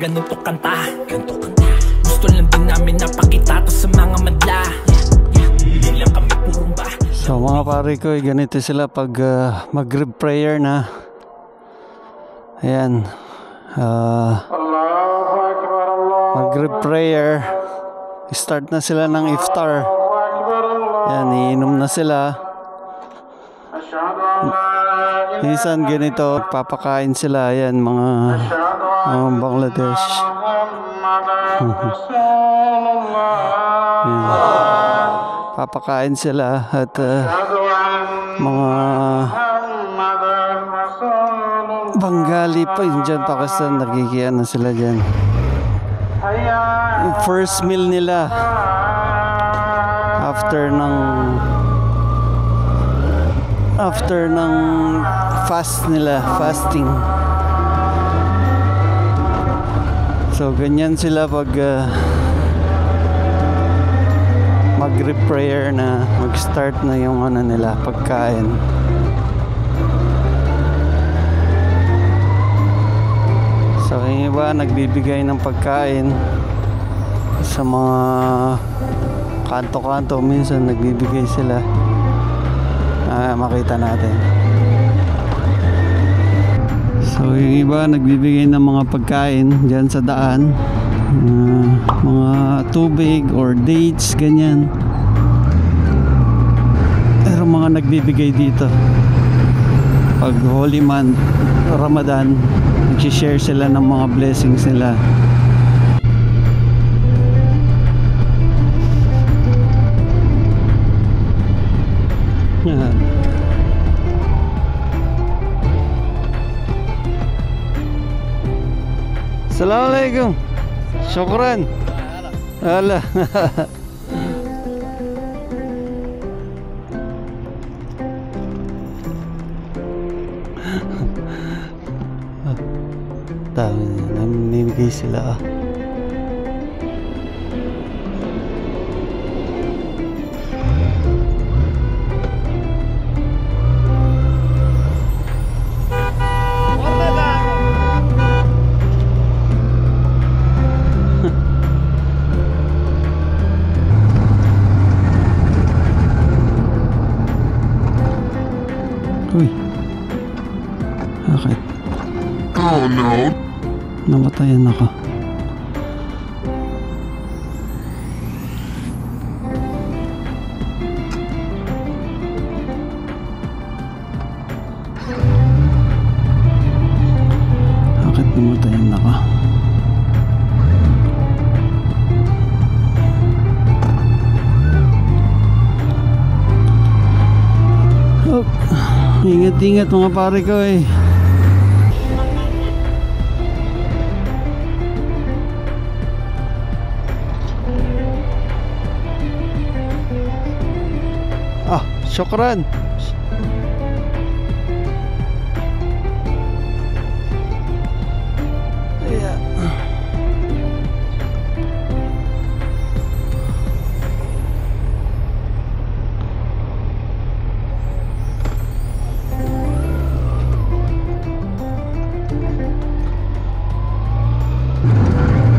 ganito kanta. Gusto lang din namin napakita to sa mga madla. Hindi lang kami purumba. So mga pare ko, ganito sila pag mag-rib prayer na. Ayan, mag-rib prayer, start na sila ng iftar. Ayan, iinom na sila. Minsan ganito, papakain sila. Ayan, mga Bangladesh. Ayan, papakain sila at mga Bengali pa yun dyan, Pakistan, nakikiyan na sila dyan. Yung first meal nila after ng fast nila, fasting. So ganyan sila pag mag-rib prayer na, mag-start na yung ano nila, pagkain. So yung iba nagbibigay ng pagkain sa mga kanto-kanto, minsan nagbibigay sila. Makita natin. So yung iba nagbibigay ng mga pagkain dyan sa daan, mga tubig or dates, ganyan. Pero mga nagbibigay dito pag Holy Month, Ramadan, nag-share sila ng mga blessings nila. Yan. Assalamualaikum. Syukran. Alah. Dami, namimigay sila. Uy, bakit? Oh no! Namatayan ako. Bakit namatayan ako? Oh, ingat-ingat mga pare ko eh. Syukran. Yeah.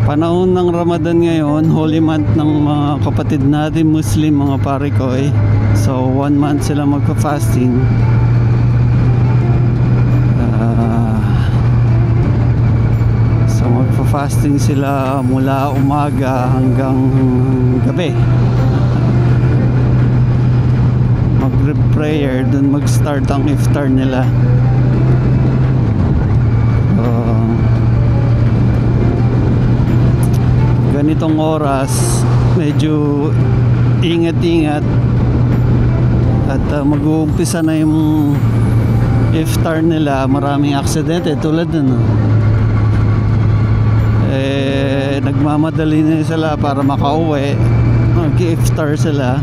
Panahon ng Ramadan ngayon, holy month ng mga kapatid natin Muslim, mga pare ko eh. So 1 month sila magpa-fasting. So magpa-fasting sila mula umaga hanggang gabi. Mag-rib prayer, dun mag-start ang iftar nila. Ganitong oras medyo ingat-ingat at mag-uumpisa na yung iftar nila. Maraming aksidente tulad nun nagmamadali na sila para makauwi, mag-iftar sila.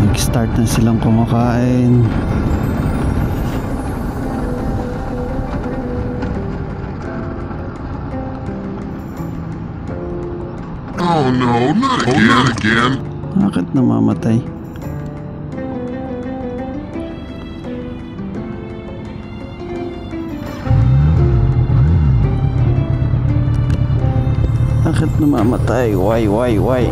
Nag-start na silang kumakain. Oh no, not again. Bakit namamatay? Bakit namamatay? Why?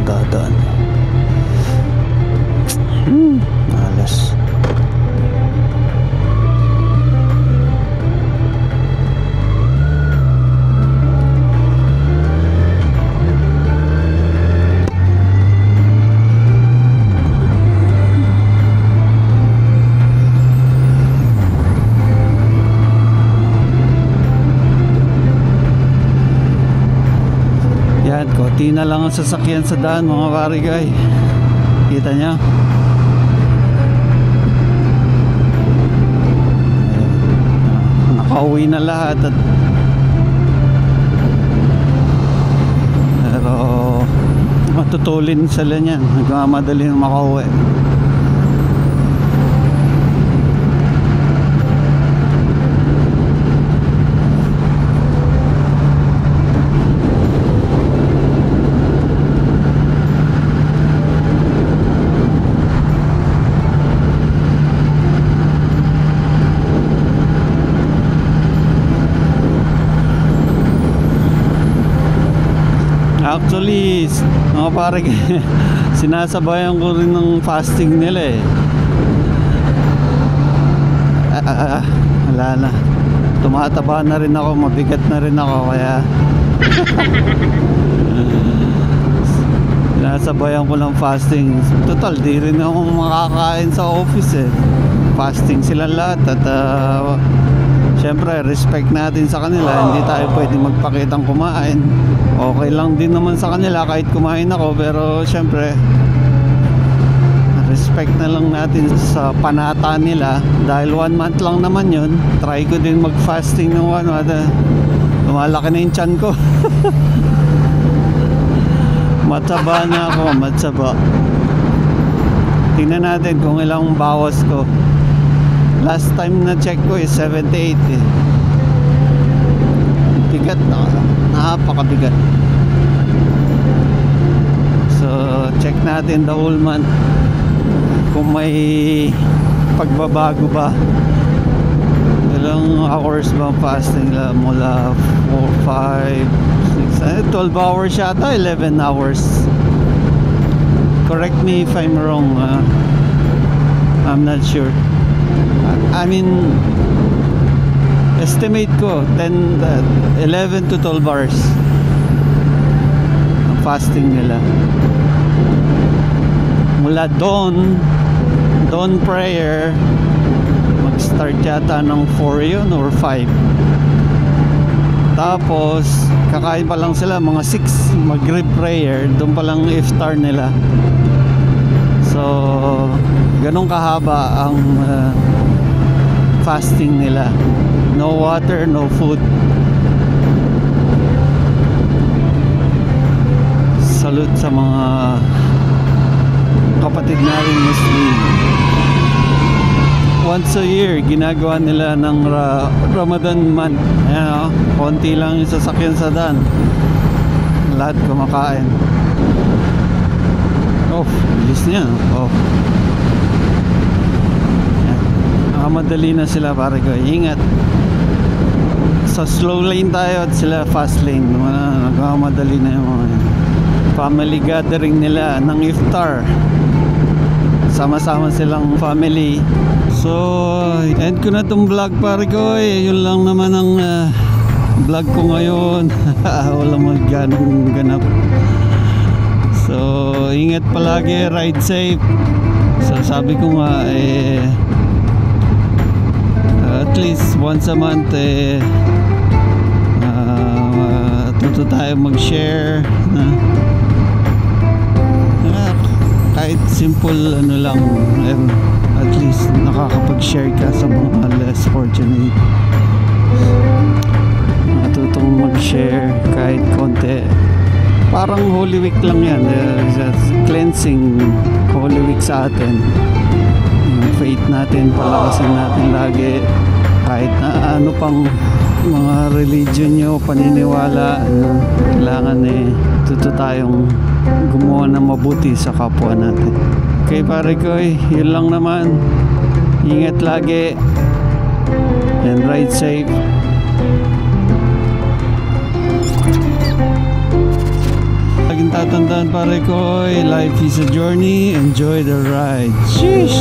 Dadaan. Alas. Yan, konti na lang ang sasakyan sa daan mga karigay. Kita nyo? Nakauwi na lahat at pero matutulin sila niyan. Nagmamadali na makauwi. Actually, mga pare, sinasabayan ko rin ng fasting nila eh. Wala na. Tumataba na rin ako, mabigat na rin ako, kaya sinasabayan ko ng fasting. Total, di rin ako makakain sa office eh. Fasting sila lahat at syempre, respect natin sa kanila. Hindi tayo pwede magpakitang kumain. Okay lang din naman sa kanila kahit kumain ako, pero syempre respect na lang natin sa panata nila. Dahil 1 month lang naman yun. Try ko din mag fasting ng 1 month. Lumalaki na yung tiyan ko. Matsaba na ako, matsaba. Tingnan natin kung ilang bawas ko. Last time na check ko is 78 eh. Bigat na, napakabigat. So check natin the whole month kung may pagbabago ba. Ilang hours ba fasting la mula 4, 5, 6, 12 hours yata, 11 hours. Correct me if I'm wrong. I'm not sure. I mean, estimate ko 11 to 12 hours ang fasting nila. Mula dawn prayer, mag-start yata ng 4 yun or 5. Tapos kakain pa lang sila mga 6, mag-rib prayer, doon pa lang iftar nila. So ganun kahaba ang fasting nila. No water, no food. Salute sa mga kapatid natin Muslim. Once a year ginagawa nila ng Ramadan month. Ayan, konti lang yung sasakyan sa daan, lahat kumakain. Oh, bilis niya. Oh, madali na sila pare ko. Ingat. Sa slow lane tayo at sila fast lane. Nagmamadali na yung mga family gathering nila ng iftar. Sama-sama silang family. So end ko na tong vlog pare ko. Yun lang naman ang vlog ko ngayon. Walang magganong ganap. So ingat palagi, ride safe. So sabi ko nga at least once a month tuto tayo mag-share kahit simple ano lang, at least nakakapag-share ka sa mga less fortunate. Matutong mag-share kahit konti. Parang Holy Week lang yan, cleansing Holy Week sa atin. yung faith natin, palakasin natin lagi. Kahit na ano pang mga religion nyo, paniniwala, kailangan tuto tayong gumawa ng mabuti sa kapwa natin. Okay pare ko, yun lang naman. Ingat lagi and ride safe. Laging tatandaan pare ko, life is a journey, enjoy the ride. Sheesh!